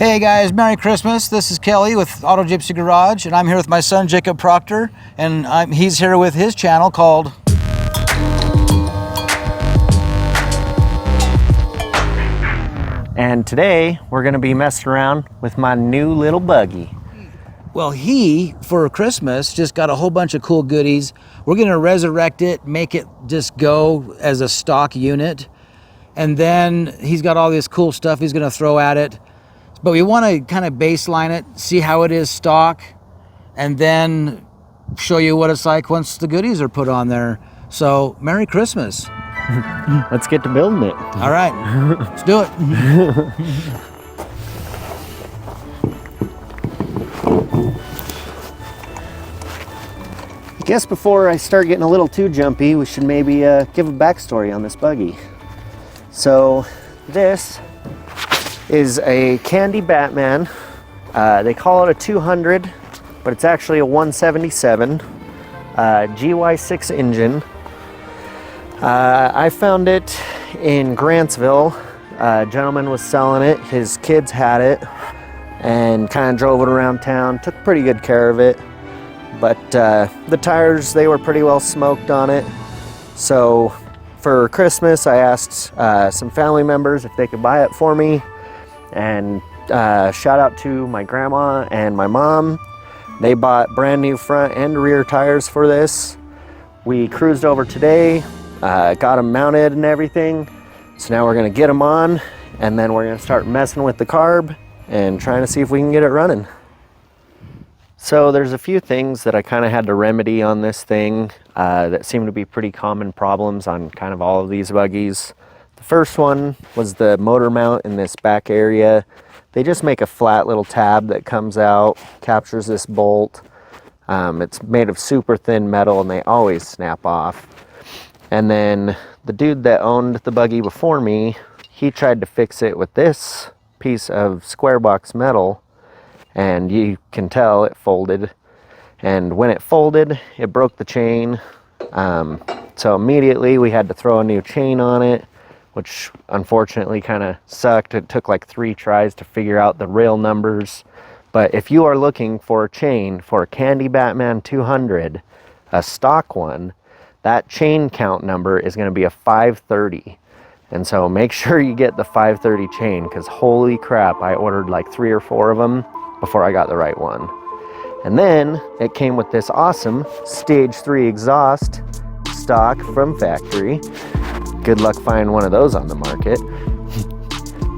Hey guys, Merry Christmas. This is Kelly with Auto Gypsy Garage, and I'm here with my son Jacob Proctor, and he's here with his channel called... And today we're going to be messing around with my new little buggy. Well, he, for Christmas, just got a whole bunch of cool goodies. We're going to resurrect it, make it just go as a stock unit, and then he's got all this cool stuff he's going to throw at it. But we want to kind of baseline it, see how it is stock, and then show you what it's like once the goodies are put on there. So, Merry Christmas. Let's get to building it. All right, let's do it. I guess before I start getting a little too jumpy, we should maybe give a backstory on this buggy. So, this is a Kandi Batman. They call it a 200, but it's actually a 177 GY6 engine. I found it in Grantsville. A gentleman was selling it. His kids had it and kind of drove it around town. Took pretty good care of it, but the tires, they were pretty well smoked on it. So for Christmas, I asked some family members if they could buy it for me. And shout out to my grandma and my mom. They bought brand new front and rear tires for this. We cruised over today, got them mounted and everything. So now we're gonna get them on, and then we're gonna start messing with the carb and trying to see if we can get it running. So there's a few things that I kind of had to remedy on this thing that seem to be pretty common problems on kind of all of these buggies. The first one was the motor mount in this back area. They just make a flat little tab that comes out, captures this bolt. It's made of super thin metal and they always snap off. And then the dude that owned the buggy before me, he tried to fix it with this piece of square box metal, and you can tell it folded. And when it folded, it broke the chain. So immediately we had to throw a new chain on it, which unfortunately kind of sucked. It took like 3 tries to figure out the rail numbers. But if you are looking for a chain for a Kandi Batman 200, a stock one, that chain count number is going to be a 530. And so make sure you get the 530 chain, because holy crap, I ordered like 3 or 4 of them before I got the right one. And then it came with this awesome stage 3 exhaust stock from factory. Good luck finding one of those on the market.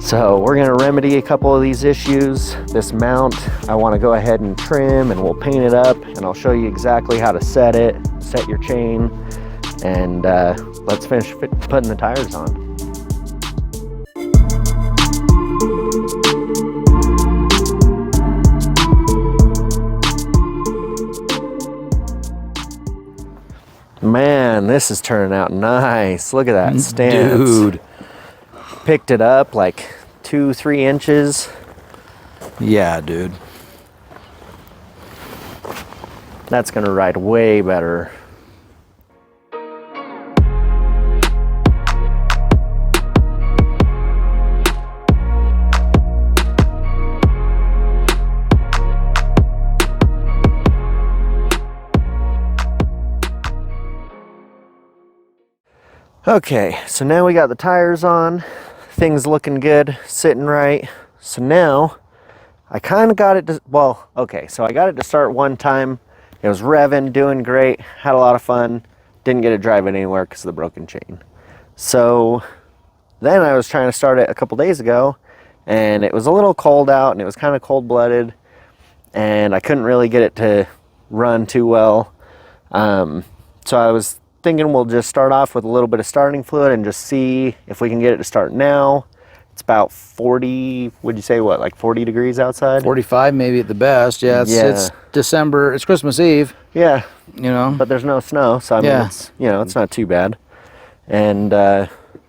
So we're gonna remedy a couple of these issues. This mount, I wanna go ahead and trim, and we'll paint it up, and I'll show you exactly how to set it, set your chain, and let's finish putting the tires on. Man, this is turning out nice. Look at that stance. Dude. Picked it up like 2-3 inches. Yeah, dude. That's gonna ride way better. Okay, so now we got the tires on, things looking good, sitting right. So now I kind of got it to, well, okay, so I got it to start one time. It was revving, doing great, had a lot of fun, didn't get it driving anywhere because of the broken chain. So then I was trying to start it a couple days ago, and it was a little cold out, and it was kind of cold-blooded, and I couldn't really get it to run too well. So I was thinking we'll just start off with a little bit of starting fluid and just see if we can get it to start now. It's about 40, would you say what, like 40 degrees outside? 45 maybe at the best. Yeah, it's December, it's Christmas Eve. Yeah. You know. But there's no snow, so I mean, it's, you know, it's not too bad. And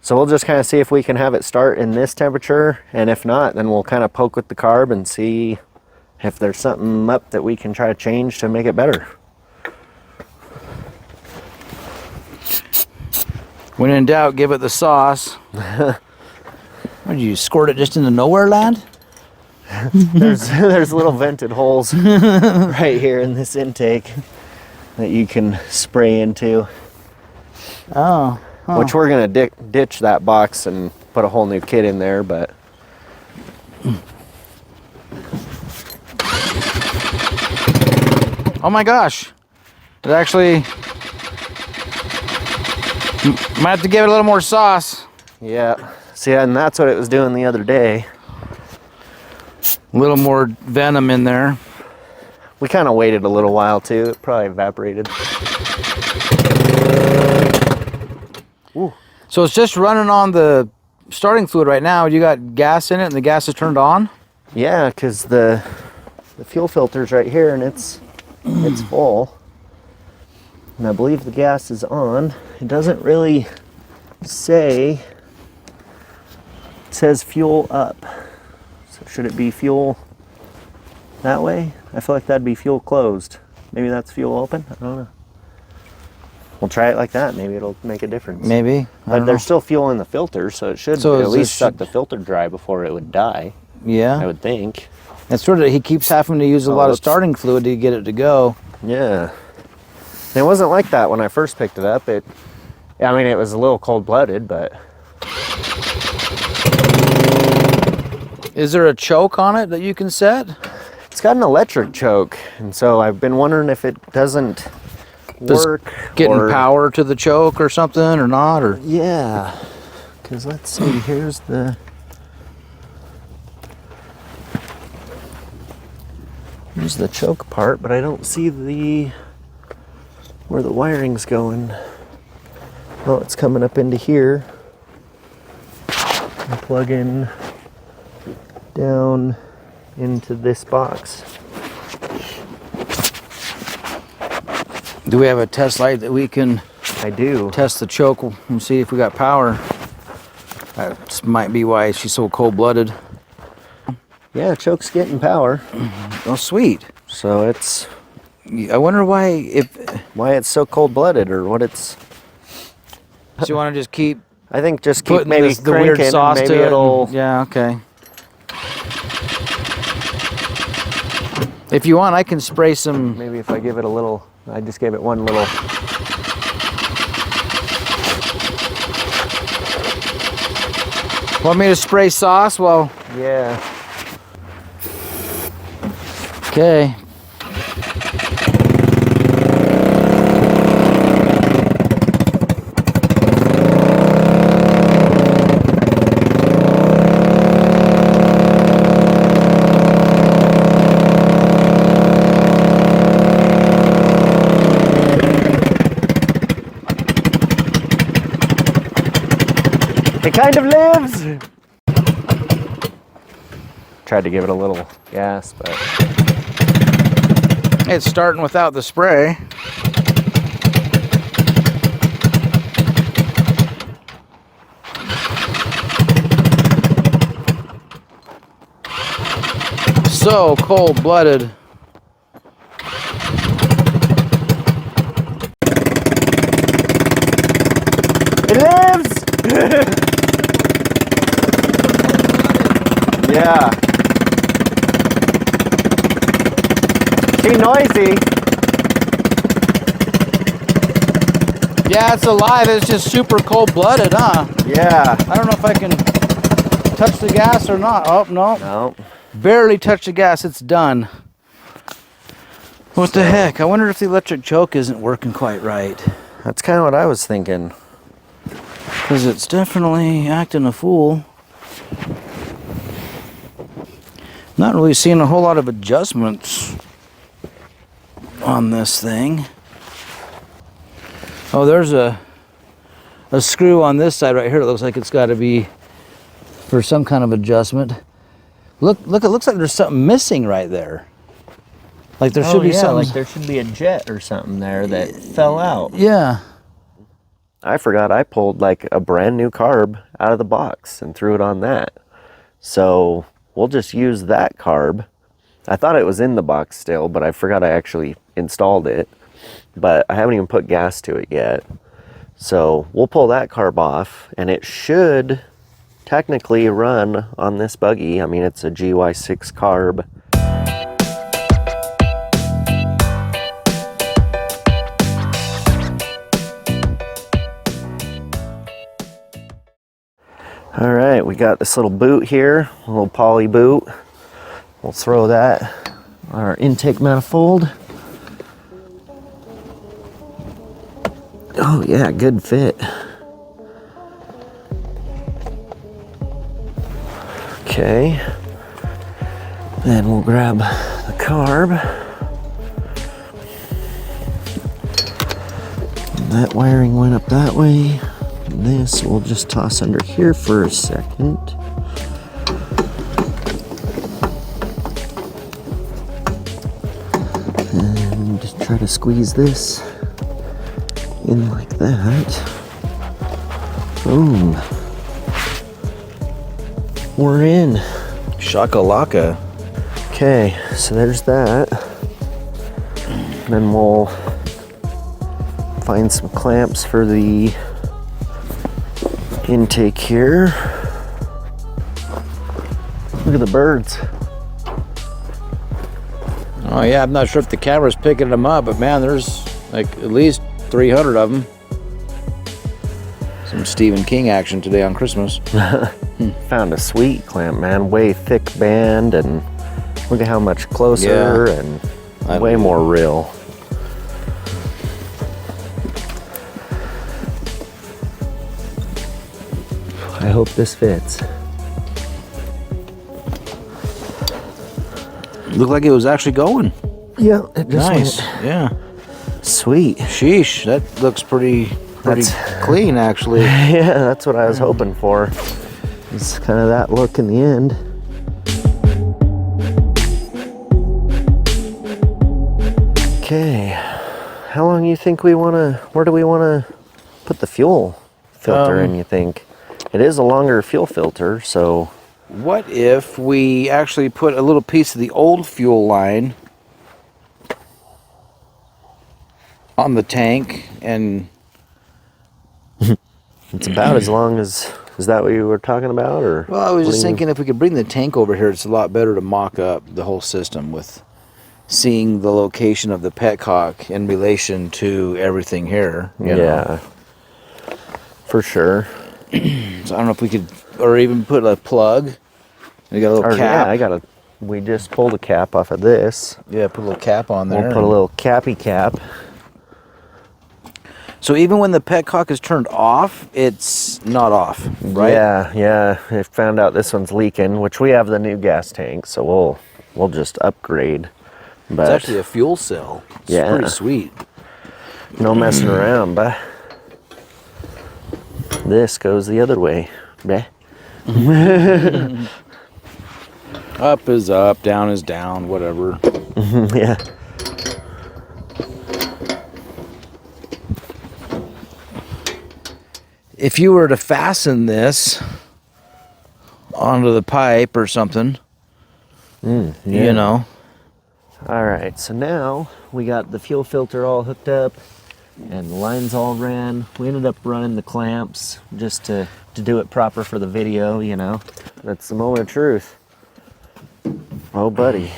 so we'll just kind of see if we can have it start in this temperature, and if not, then we'll kind of poke with the carb and see if there's something up that we can try to change to make it better. When in doubt, give it the sauce. What, did you squirt it just into nowhere land? There's little vented holes right here in this intake that you can spray into. Oh. Huh. Which we're gonna ditch that box and put a whole new kit in there, but. Oh my gosh. It actually might have to give it a little more sauce. Yeah. See, and that's what it was doing the other day. A little more venom in there. We kind of waited a little while too. It probably evaporated. Ooh. So it's just running on the starting fluid right now. You got gas in it and the gas is turned on? Yeah, because the fuel filter's right here and it's full. And I believe the gas is on. It doesn't really say. It says fuel up. So should it be fuel that way? I feel like that'd be fuel closed. Maybe that's fuel open? I don't know. We'll try it like that. Maybe it'll make a difference. Maybe. But there's still fuel in the filter, so it should at least suck the filter dry before it would die. Yeah. I would think. That's sort of, he keeps having to use a lot of starting fluid to get it to go. Yeah. It wasn't like that when I first picked it up. I mean, it was a little cold-blooded, but... Is there a choke on it that you can set? It's got an electric choke, and so I've been wondering if it doesn't work. Getting power to the choke or something, or not, or... Yeah. Because let's see, here's the choke part, but I don't see where the wiring's going. Oh, it's coming up into here. And plug in down into this box. Do we have a test light that we can... I do. Test the choke and see if we got power. That might be why she's so cold-blooded. Yeah, choke's getting power. Oh, sweet. So it's... I wonder why it's so cold-blooded, or what it's... So you want to just keep... I think just keep maybe the weird cranking, sauce maybe to it. it'll... Yeah, okay. If you want, I can spray some... Maybe if I give it a little... I just gave it one little... Want me to spray sauce? Well... Yeah. Okay. It kind of lives! Tried to give it a little gas, but... It's starting without the spray. So cold-blooded. It lives! Yeah. Too noisy. Yeah, it's alive. It's just super cold-blooded, huh? Yeah. I don't know if I can touch the gas or not. Oh, no. No. Barely touch the gas. It's done. What the heck? I wonder if the electric choke isn't working quite right. That's kind of what I was thinking. Because it's definitely acting a fool. Not really seeing a whole lot of adjustments on this thing. Oh, there's a screw on this side right here. It looks like it's got to be for some kind of adjustment. Look! It looks like there's something missing right there. Like there should be something. Like there should be a jet or something there that fell out. Yeah. I forgot I pulled like a brand new carb out of the box and threw it on that. So we'll just use that carb. I thought it was in the box still, but I forgot I actually installed it. But I haven't even put gas to it yet. So we'll pull that carb off, and it should technically run on this buggy. I mean, it's a GY6 carb. All right, we got this little boot here, a little poly boot. We'll throw that on our intake manifold. Oh yeah, good fit. Okay, then we'll grab the carb. That wiring went up that way. And this we'll just toss under here for a second. And just try to squeeze this in like that. Boom. We're in. Shakalaka. Okay, so there's that. Then we'll find some clamps for the intake here. Look at the birds. Oh yeah, I'm not sure if the camera's picking them up, but man, there's like at least 300 of them. Some Stephen King action today on Christmas. Found a sweet clamp, man. Way thick band, and look at how much closer and way more real. I hope this fits. Looked like it was actually going. Yeah, it just Nice. went. Yeah. Sweet. Sheesh, that looks pretty That's- clean actually. Yeah, that's what I was hoping for. It's kind of that look in the end. Okay, how long you think we want to, where do we want to put the fuel filter in, you think? It is a longer fuel filter, so. What if we actually put a little piece of the old fuel line on the tank and... It's about as long as, is that what you were talking about, or? Well, I was what just do you- thinking if we could bring the tank over here, it's a lot better to mock up the whole system with seeing the location of the petcock in relation to everything here. You know? Yeah, for sure. So I don't know if we could, or even put a plug. We got a little Or, cap. yeah, we just pulled a cap off of this. Yeah, put a little cap on there. We'll put a little cappy cap. So even when the petcock is turned off, it's not off, right? Yeah. I found out this one's leaking, which we have the new gas tank, so we'll just upgrade. But It's actually a fuel cell. It's Yeah. pretty sweet. no messing around, but this goes the other way. Bleh. Up is up, down is down, whatever. Yeah. If you were to fasten this onto the pipe or something, Yeah. you know. All right, so now we got the fuel filter all hooked up and the lines all ran. We ended up running the clamps just to do it proper for the video, you know. That's the moment of truth. Oh, buddy.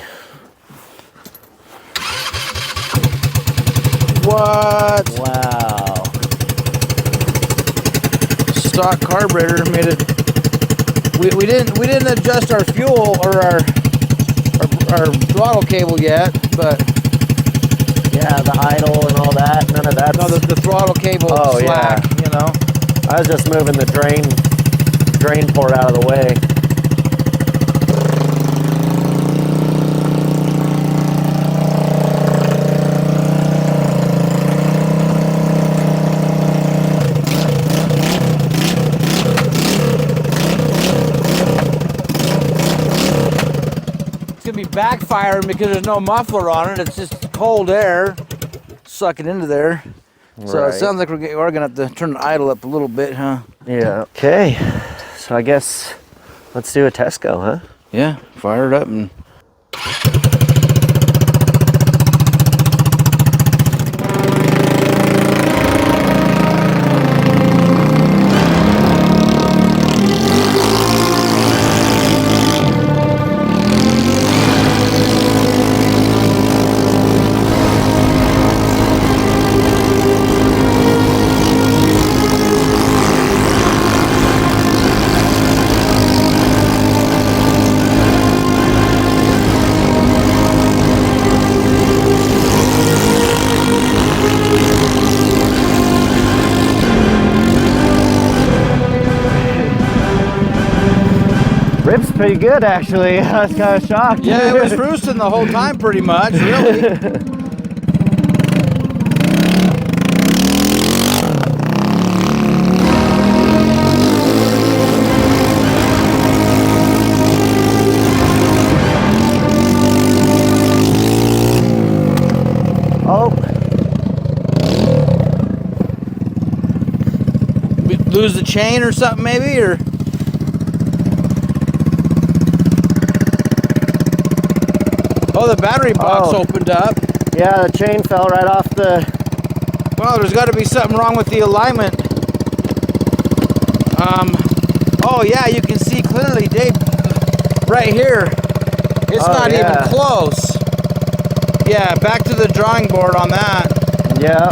What? Wow. Stock carburetor made it. We didn't adjust our fuel or our throttle cable yet, but Yeah, the idle and all that, none of that. no, the throttle cable Oh, slack, you know. I was just moving the drain port out of the way. It's gonna be backfiring because there's no muffler on it. It's just cold air sucking into there. So Right. it sounds like we're gonna have to turn the idle up a little bit, huh? Yeah. Okay, so I guess let's do a test go, huh? Yeah, fire it up and. pretty good, actually. I was kind of shocked. Yeah, it was roosting the whole time pretty much, really. Oh. We lose the chain or something maybe, or? Oh, the battery box opened up. Yeah, the chain fell right off the... Well, there's got to be something wrong with the alignment. Oh yeah, you can see clearly, Dave, right here. It's not even close. Yeah, back to the drawing board on that. Yeah.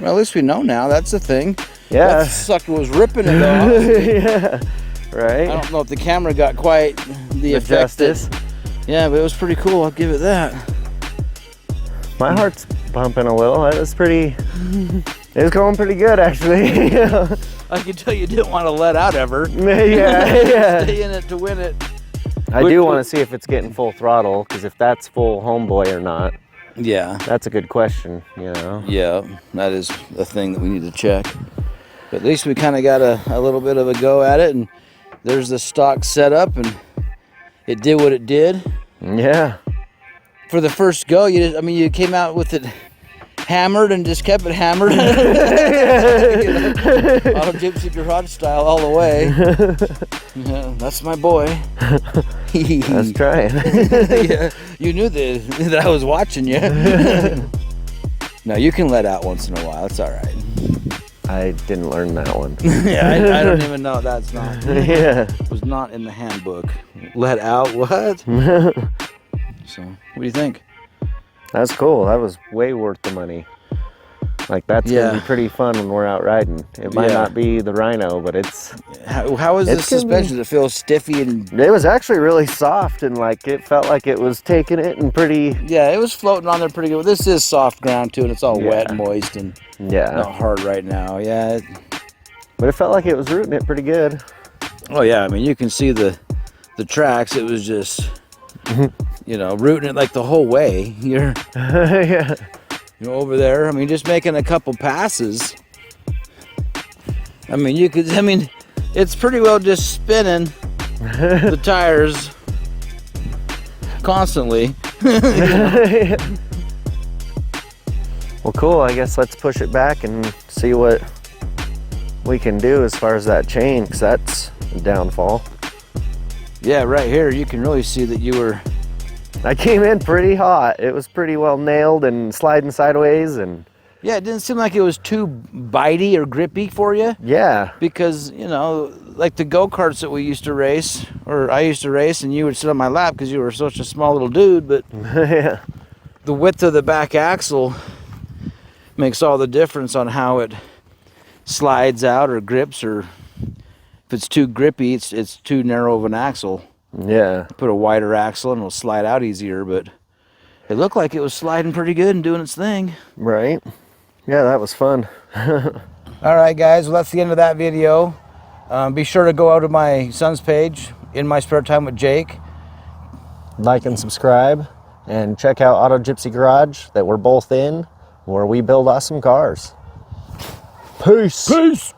Well, at least we know now. That's the thing. Yeah. That sucker was ripping it off. Yeah. Right. I don't know if the camera got quite the effect. Justice. Yeah, but it was pretty cool. I'll give it that. My heart's pumping a little. It was pretty. It was going pretty good, actually. I could tell you didn't want to let out ever. Yeah. Stay in it to win it. I do want to see if it's getting full throttle, because if that's full homeboy or not, Yeah. that's a good question, you know? Yeah, that is a thing that we need to check. But at least we kind of got a little bit of a go at it, and there's the stock setup, and it did what it did. Yeah. For the first go, you came out with it hammered and just kept it hammered. Auto Gypsy Garage style all the way. Yeah, that's my boy. Let's try it. Yeah, you knew that I was watching you. No, you can let out once in a while. It's all right. I didn't learn that one. Yeah, I don't even know. That's not. Yeah. It was not in the handbook. Let out what? So, what do you think? That's cool. That was way worth the money. Like, that's gonna be pretty fun when we're out riding. It might not be the Rhino, but it's... How is the suspension? Does it feel stiffy and... It was actually really soft, and like it felt like it was taking it and pretty... Yeah, it was floating on there pretty good. This is soft ground too, and it's all wet and moist and not hard right now. Yeah. But it felt like it was rooting it pretty good. Oh yeah, I mean, you can see the tracks. It was just, rooting it like the whole way. You're over there. I mean, just making a couple passes. I mean, it's pretty well just spinning the tires constantly. Well, cool. I guess let's push it back and see what we can do as far as that chain, because that's a downfall. Yeah, right here you can really see that I came in pretty hot. It was pretty well nailed and sliding sideways, and yeah, it didn't seem like it was too bitey or grippy for you. Yeah. Because, like the go-karts that we used to race, or I used to race, and you would sit on my lap because you were such a small little dude, but yeah. The width of the back axle makes all the difference on how it slides out or grips, or if it's too grippy, it's too narrow of an axle. Yeah. Put a wider axle and it'll slide out easier, but it looked like it was sliding pretty good and doing its thing. Right. Yeah, that was fun. All right, guys, well, that's the end of that video. Be sure to go out to my son's page, In My Spare Time with Jake. Like and subscribe, and check out Auto Gypsy Garage that we're both in, where we build awesome cars. Peace. Peace.